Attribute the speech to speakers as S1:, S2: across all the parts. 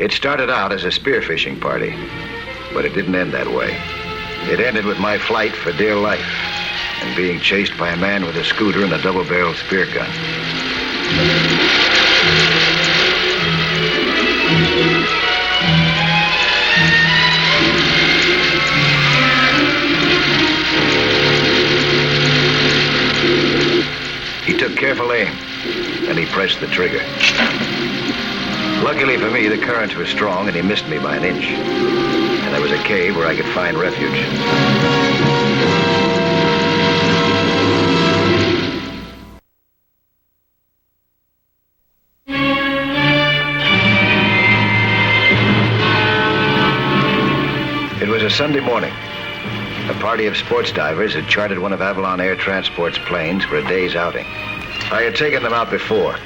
S1: It started out as a spearfishing party, but it didn't end that way. It ended with my flight for dear life and being chased by a man with a scooter and a double-barreled spear gun. He took careful aim, and he pressed the trigger. Luckily for me, the currents were strong, and he missed me by an inch. And there was a cave where I could find refuge. It was a Sunday morning. A party of sports divers had chartered one of Avalon Air Transport's planes for a day's outing. I had taken them out before.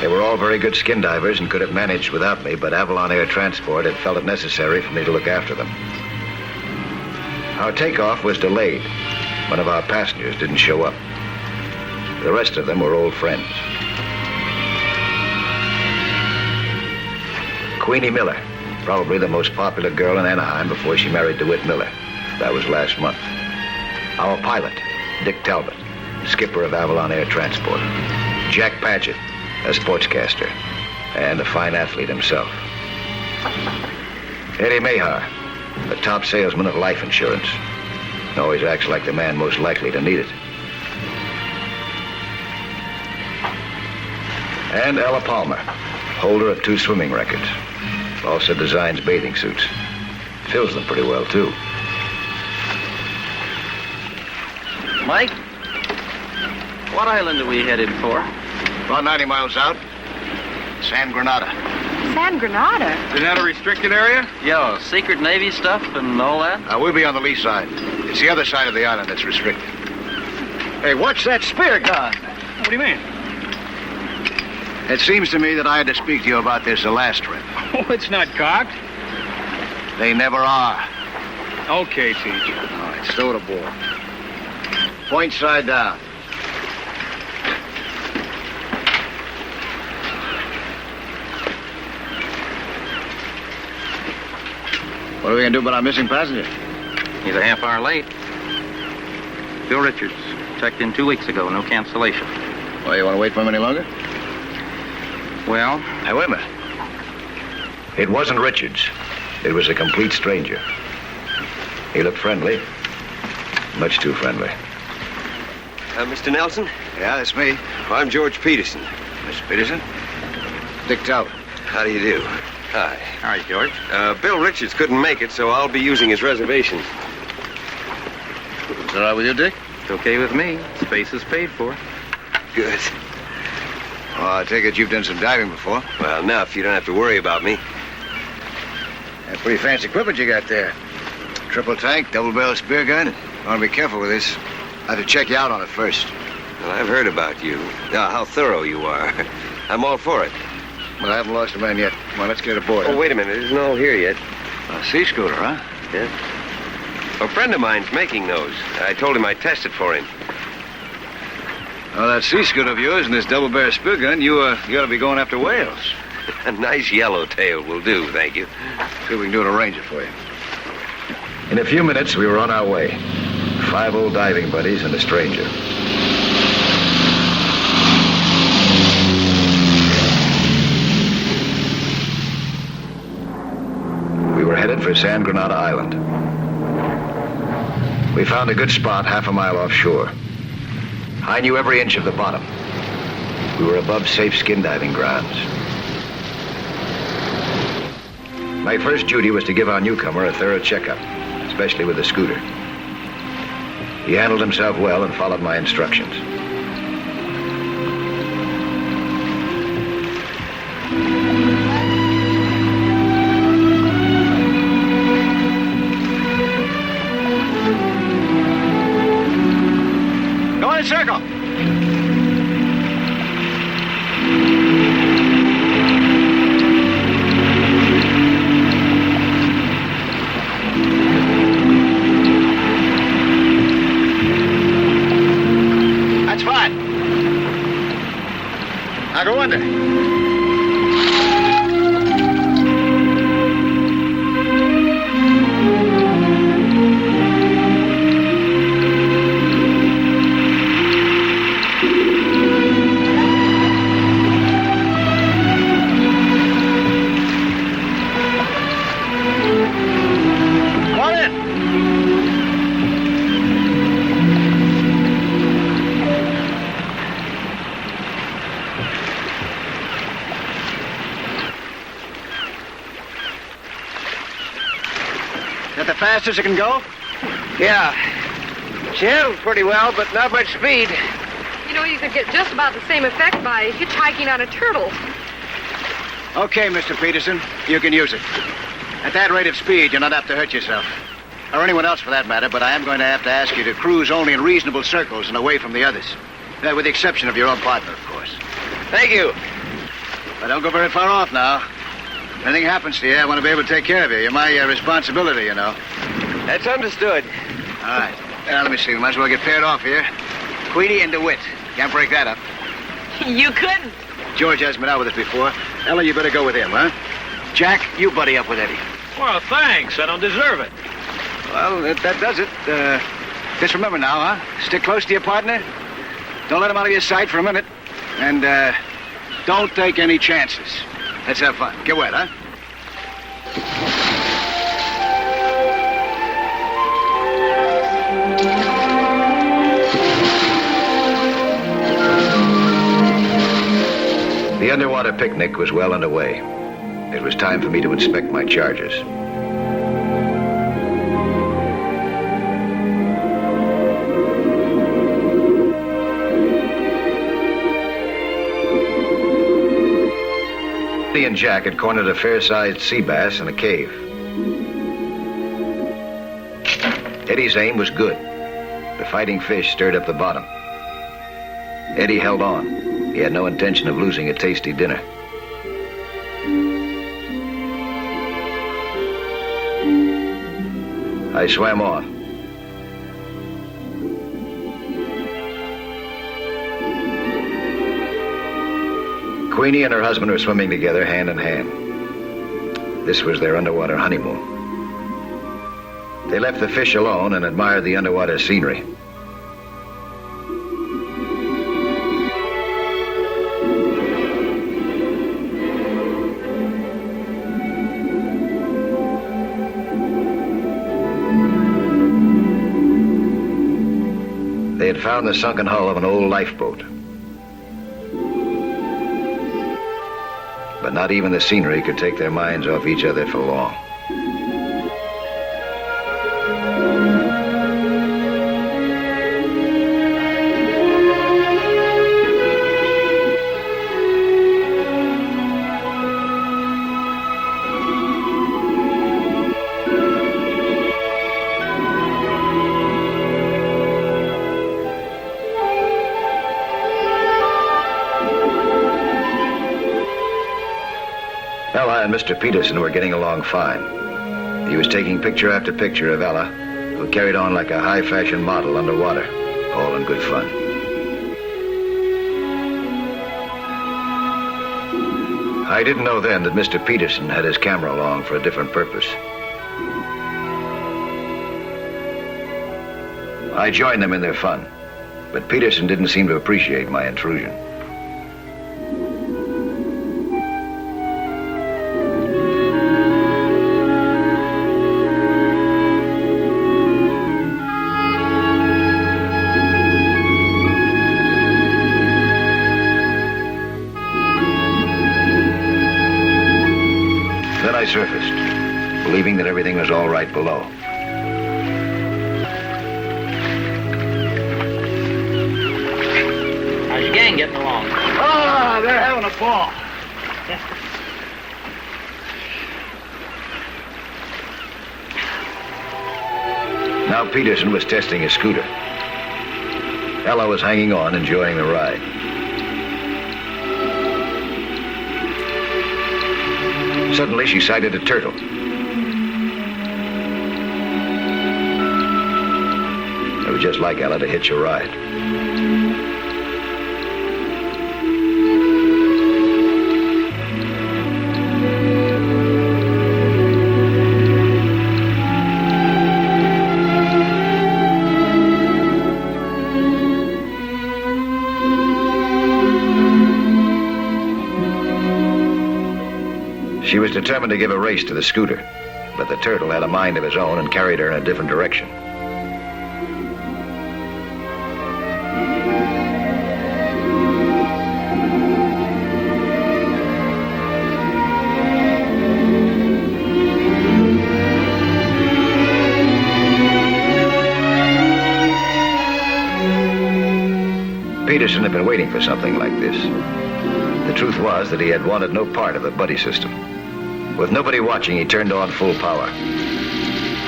S1: They were all very good skin divers and could have managed without me, but Avalon Air Transport had felt it necessary for me to look after them. Our takeoff was delayed. One of our passengers didn't show up. The rest of them were old friends. Queenie Miller, probably the most popular girl in Anaheim before she married DeWitt Miller. That was last month. Our pilot, Dick Talbot, skipper of Avalon Air Transport. Jack Padgett, a sportscaster, and a fine athlete himself. Eddie Mahar, the top salesman of life insurance. Always acts like the man most likely to need it. And Ella Palmer, holder of 2 swimming records. Also designs bathing suits. Fills them pretty well, too.
S2: Mike, what island are we headed for?
S1: About 90 miles out. San Granada.
S3: San Granada?
S4: Isn't that a restricted area?
S2: Yeah, secret Navy stuff and all that?
S1: We'll be on the lee side. It's the other side of the island that's restricted. Hey, what's that spear gun?
S4: What do you mean?
S1: It seems to me that I had to speak to you about this the last trip.
S4: Oh, it's not cocked.
S1: They never are.
S4: Okay, Teach.
S1: All right, stow it aboard. Point side down. What are we going to do about our missing passenger?
S2: He's a half hour late. Bill Richards. Checked in 2 weeks ago. No cancellation.
S1: Well, you want to wait for him any longer?
S2: Well?
S1: Hey, wait a minute. It wasn't Richards. It was a complete stranger. He looked friendly. Much too friendly.
S5: Mr. Nelson?
S1: Yeah, that's me.
S5: I'm George Peterson.
S1: Mr. Peterson? Dick Talbot.
S5: How do you do? Hi.
S2: All right, George.
S5: Bill Richards couldn't make it, so I'll be using his reservation.
S1: Is that all right with you, Dick?
S2: It's okay with me. Space is paid for.
S5: Good.
S1: Well, I take it you've done some diving before.
S5: Well, enough. You don't have to worry about me.
S1: That's pretty fancy equipment you got there. Triple tank, double-barrel spear gun. You want to be careful with this. I have to check you out on it first.
S5: Well, I've heard about you. How thorough you are. I'm all for it.
S1: Well, I haven't lost a man yet. Come on, let's get aboard.
S5: Oh, wait a minute. It isn't all here yet.
S1: A sea scooter, huh?
S5: Yes. A friend of mine's making those. I told him I'd test it for him.
S1: Well, that sea scooter of yours and this double-barrel spear gun, you ought to be going after whales.
S5: A nice yellowtail will do, thank you.
S1: See if we can do to arrange it for you. In a few minutes, we were on our way. 5 old diving buddies and a stranger. We were headed for San Granada Island. We found a good spot half a mile offshore. I knew every inch of the bottom. We were above safe skin diving grounds. My first duty was to give our newcomer a thorough checkup, especially with the scooter. He handled himself well and followed my instructions.
S4: Go
S6: that the fastest it can go?
S5: Yeah. She handled pretty well, but not much speed.
S3: You know, you could get just about the same effect by hitchhiking on a turtle.
S6: Okay, Mr. Peterson, you can use it. At that rate of speed, you're not apt to hurt yourself. Or anyone else for that matter, but I am going to have to ask you to cruise only in reasonable circles and away from the others. With the exception of your own partner, of course.
S5: Thank you.
S6: But don't go very far off now. If anything happens to you, I want to be able to take care of you. You're my responsibility, you know.
S5: That's understood.
S6: All right. Now, let me see. We might as well get paired off here. Queenie and DeWitt. Can't break that up.
S3: You couldn't.
S6: George hasn't been out with us before. Ella, you better go with him, huh? Jack, you buddy up with Eddie.
S4: Well, thanks. I don't deserve it.
S6: Well, that does it. Just remember now, huh? Stick close to your partner. Don't let him out of your sight for a minute. And, don't take any chances. Let's have fun. Get wet, huh?
S1: The underwater picnic was well underway. It was time for me to inspect my charges. Eddie and Jack had cornered a fair-sized sea bass in a cave. Eddie's aim was good. The fighting fish stirred up the bottom. Eddie held on. He had no intention of losing a tasty dinner. I swam on. Queenie and her husband were swimming together, hand in hand. This was their underwater honeymoon. They left the fish alone and admired the underwater scenery. They had found the sunken hull of an old lifeboat. But not even the scenery could take their minds off each other for long. Ella and Mr. Peterson were getting along fine. He was taking picture after picture of Ella, who carried on like a high-fashion model underwater, all in good fun. I didn't know then that Mr. Peterson had his camera along for a different purpose. I joined them in their fun, but Peterson didn't seem to appreciate my intrusion. Then I surfaced, believing that everything was all right below.
S2: How's your gang getting along?
S6: Ah, they're having a ball.
S1: Now Peterson was testing his scooter. Ella was hanging on, enjoying the ride. Suddenly, she sighted a turtle. It was just like Ella to hitch a ride. She was determined to give a race to the scooter, but the turtle had a mind of his own and carried her in a different direction. Peterson had been waiting for something like this. The truth was that he had wanted no part of the buddy system. With nobody watching, he turned on full power.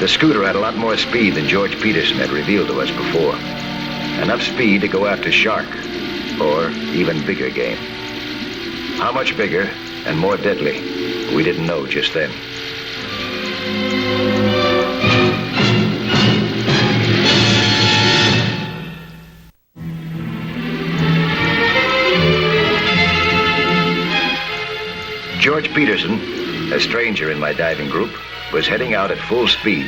S1: The scooter had a lot more speed than George Peterson had revealed to us before. Enough speed to go after shark, or even bigger game. How much bigger and more deadly, we didn't know just then. George Peterson, a stranger in my diving group, was heading out at full speed,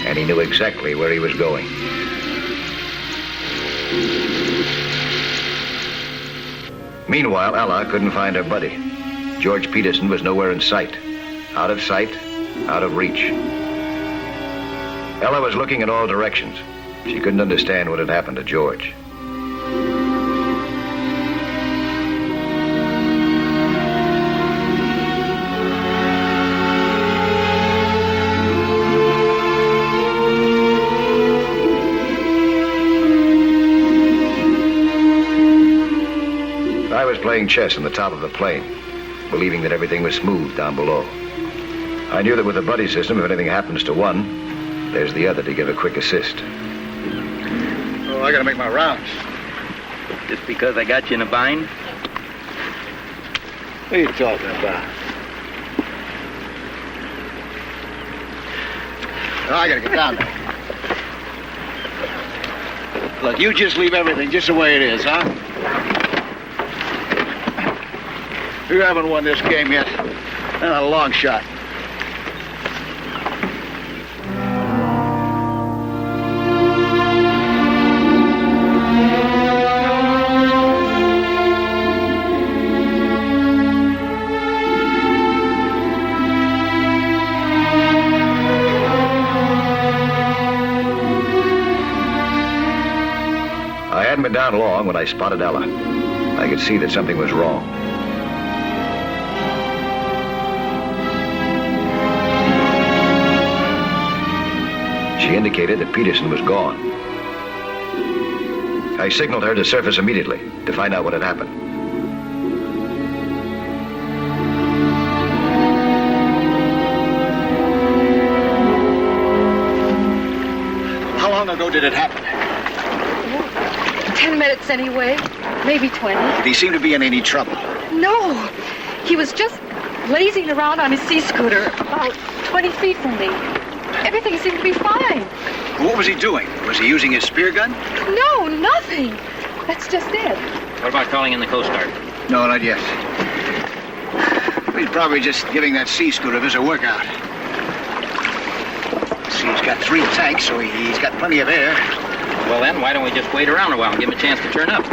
S1: and he knew exactly where he was going. Meanwhile, Ella couldn't find her buddy. George Peterson was nowhere in sight. Out of sight, out of reach. Ella was looking in all directions. She couldn't understand what had happened to George. I was playing chess on the top of the plane, believing that everything was smooth down below. I knew that with the buddy system, if anything happens to one, there's the other to give a quick assist.
S6: Oh, I gotta make my rounds.
S2: Just because I got you in a bind?
S6: What are you talking about? Oh, I gotta get down there. Look, you just leave everything just the way it is, huh? You haven't won this game yet. Not a long shot.
S1: I hadn't been down long when I spotted Ella. I could see that something was wrong. She indicated that Peterson was gone. I signaled her to surface immediately to find out what had happened.
S6: How long ago did it happen?
S3: 10 minutes anyway, maybe 20.
S6: Did he seem to be in any trouble?
S3: No, he was just lazing around on his sea scooter about 20 feet from me. Everything seemed to be fine.
S6: What was he doing? Was he using his spear gun?
S3: No, nothing. That's just it.
S2: What about calling in the Coast Guard?
S6: No, not yet. He's probably just giving that sea scooter of his a workout. See, he's got 3 tanks, so he's got plenty of air.
S2: Well then, why don't we just wait around a while and give him a chance to turn up?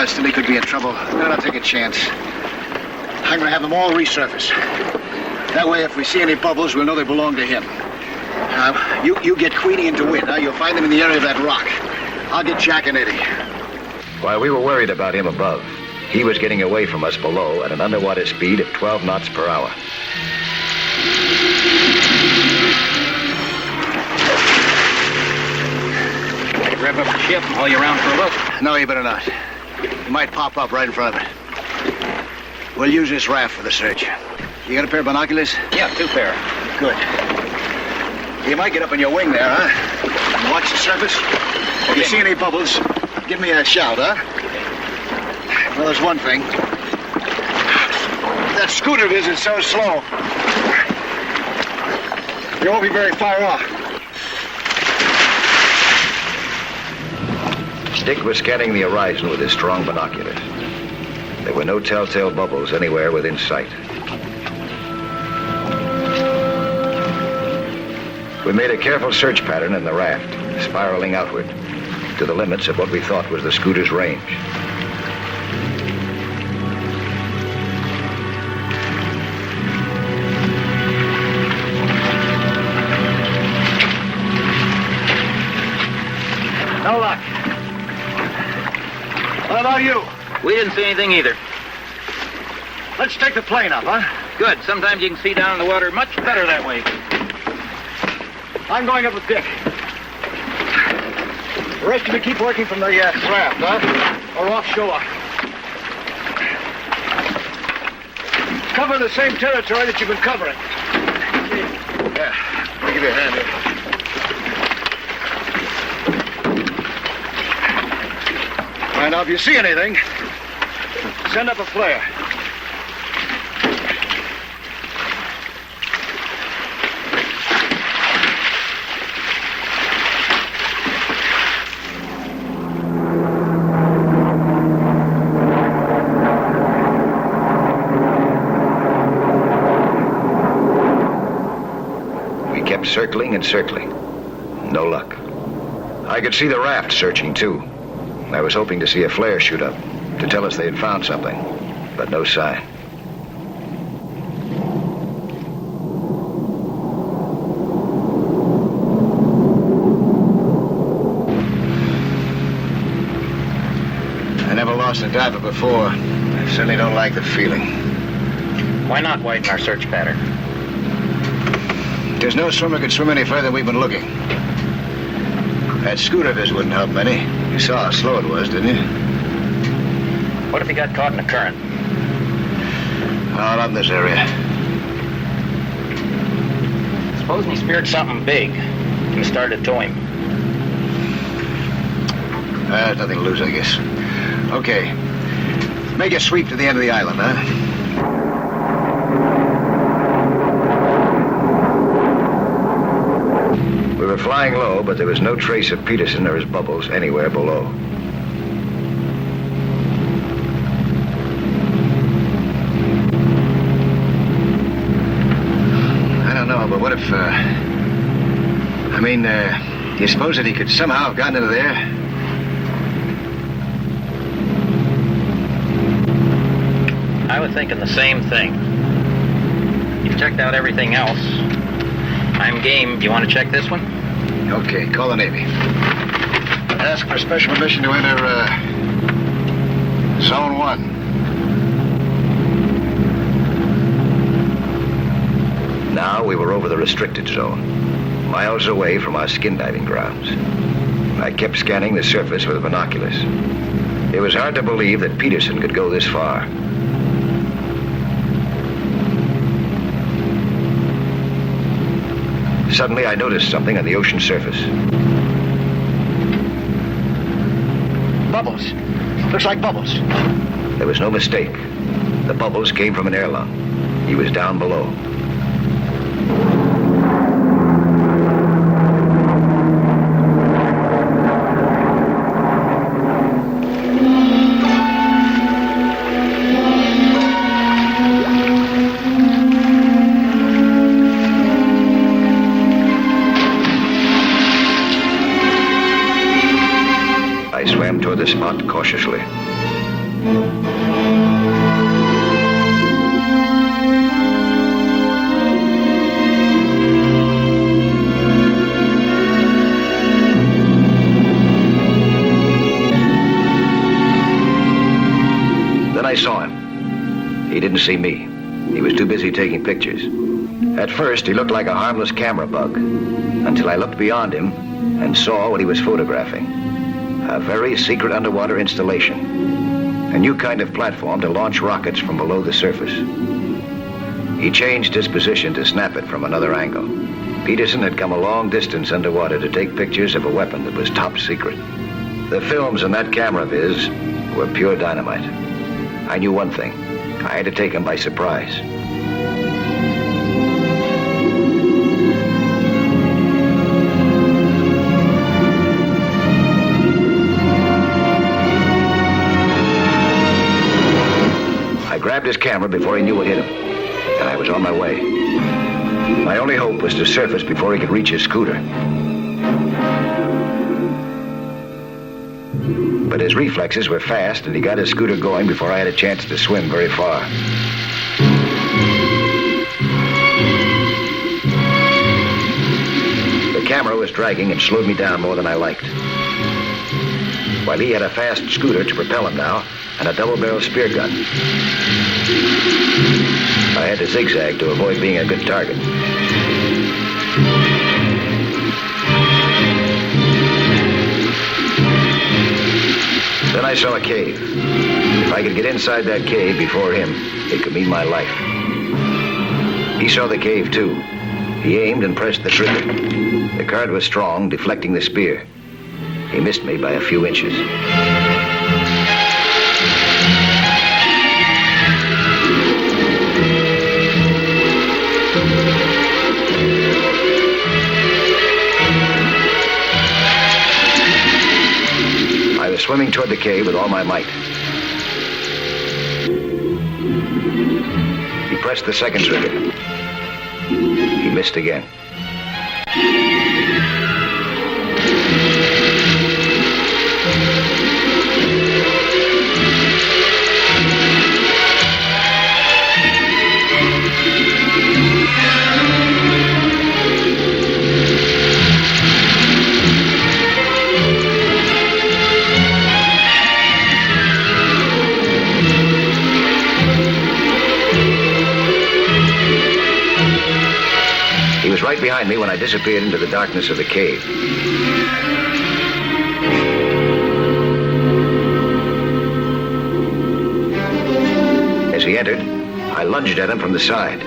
S6: Still he could be in trouble. No, I'll take a chance. I'm going to have them all resurface. That way, if we see any bubbles, we'll know they belong to him. You get Queenie and DeWitt. You'll find them in the area of that rock. I'll get Jack and Eddie.
S1: While we were worried about him above, he was getting away from us below at an underwater speed of 12 knots per hour.
S2: I could rev up the ship and haul you around for a look.
S6: No, you better not. He might pop up right in front of it. We'll use this raft for the search. You got a pair of binoculars?
S2: Yeah, 2 pair.
S6: Good. You might get up on your wing there, huh? And watch the surface. If you see any bubbles, give me a shout, huh? Well, there's one thing. That scooter of his is so slow. You won't be very far off.
S1: Dick was scanning the horizon with his strong binoculars. There were no telltale bubbles anywhere within sight. We made a careful search pattern in the raft, spiraling outward to the limits of what we thought was the scooter's range.
S6: No luck. What about you?
S2: We didn't see anything either.
S6: Let's take the plane up, huh?
S2: Good. Sometimes you can see down in the water much better that way.
S6: I'm going up with Dick. The rest of you keep working from the raft, huh? Or offshore. Cover the same territory that you've been covering. Yeah, let me give you a hand here. All right, now, if you see anything, send up a flare.
S1: Circling and circling. No luck. I could see the raft searching, too. I was hoping to see a flare shoot up to tell us they had found something, but no sign. I never lost a diver before. I certainly don't like the feeling.
S2: Why not widen our search pattern?
S1: There's no swimmer could swim any further than we've been looking. That scooter of his wouldn't help any. You saw how slow it was, didn't you?
S2: What if he got caught in a current?
S1: Oh, not in this area.
S2: Supposing he speared something big and started to tow him.
S1: There's nothing to lose, I guess. Okay. Make a sweep to the end of the island, huh? We were flying low, but there was no trace of Peterson or his bubbles anywhere below. I don't know, but what if, do you suppose that he could somehow have gotten into there?
S2: I was thinking the same thing. You've checked out everything else. I'm game. Do you want to check this one?
S1: Okay, call the Navy. Ask for special permission to enter, Zone 1. Now we were over the restricted zone, miles away from our skin diving grounds. I kept scanning the surface with binoculars. It was hard to believe that Peterson could go this far. Suddenly, I noticed something on the ocean surface.
S6: Bubbles. Looks like bubbles.
S1: There was no mistake. The bubbles came from an air lung. He was down below. Toward the spot cautiously. Then I saw him. He didn't see me. He was too busy taking pictures. At first, he looked like a harmless camera bug, until I looked beyond him and saw what he was photographing. A very secret underwater installation. A new kind of platform to launch rockets from below the surface. He changed his position to snap it from another angle. Peterson had come a long distance underwater to take pictures of a weapon that was top secret. The films in that camera of his were pure dynamite. I knew one thing. I had to take him by surprise. I grabbed his camera before he knew what hit him, and I was on my way. My only hope was to surface before he could reach his scooter. But his reflexes were fast, and he got his scooter going before I had a chance to swim very far. The camera was dragging and slowed me down more than I liked. While he had a fast scooter to propel him now, and a double-barrel spear gun. I had to zigzag to avoid being a good target. saw a cave. If I could get inside that cave before him, it could mean my life. He saw the cave, too. He aimed and pressed the trigger. The card was strong, deflecting the spear. He missed me by a few inches. I was swimming toward the cave with all my might. He pressed the second trigger. He missed again. He was right behind me when I disappeared into the darkness of the cave. As he entered, I lunged at him from the side.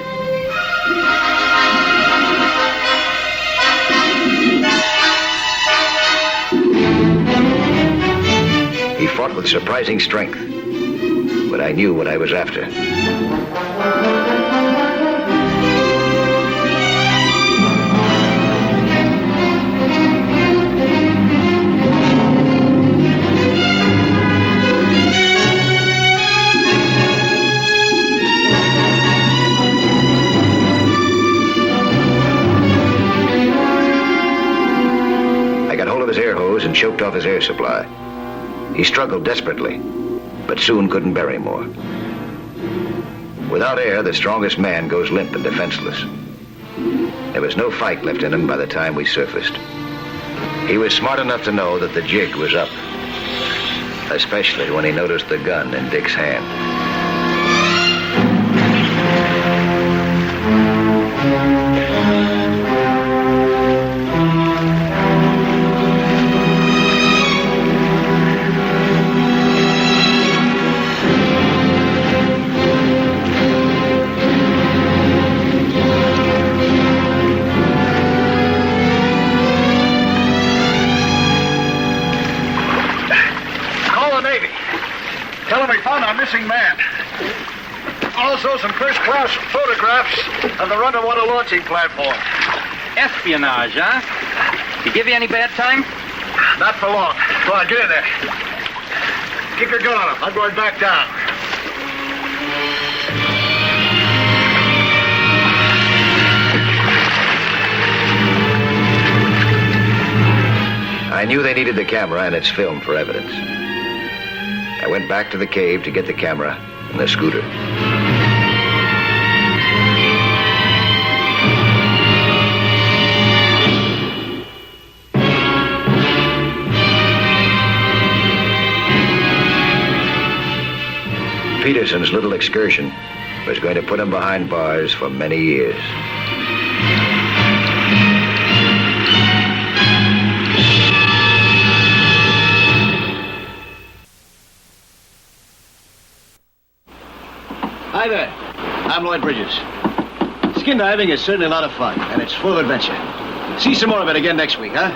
S1: He fought with surprising strength, but I knew what I was after. His air hose and choked off his air supply. He struggled desperately, but soon couldn't bear any more. Without air, the strongest man goes limp and defenseless. There was no fight left in him by the time we surfaced. He was smart enough to know that the jig was up, especially when he noticed the gun in Dick's hand.
S6: Missing man. Also some first-class photographs of the underwater launching platform.
S2: Espionage, huh? He give you any bad time?
S6: Not for long. Come on, get in there. Keep your gun on him. I'm going back down.
S1: I knew they needed the camera and its film for evidence. I went back to the cave to get the camera and the scooter. Peterson's little excursion was going to put him behind bars for many years.
S6: Hi there. I'm Lloyd Bridges. Skin diving is certainly a lot of fun, and it's full of adventure. See some more of it again next week, huh?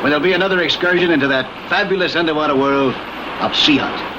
S6: When there'll be another excursion into that fabulous underwater world of sea hunt.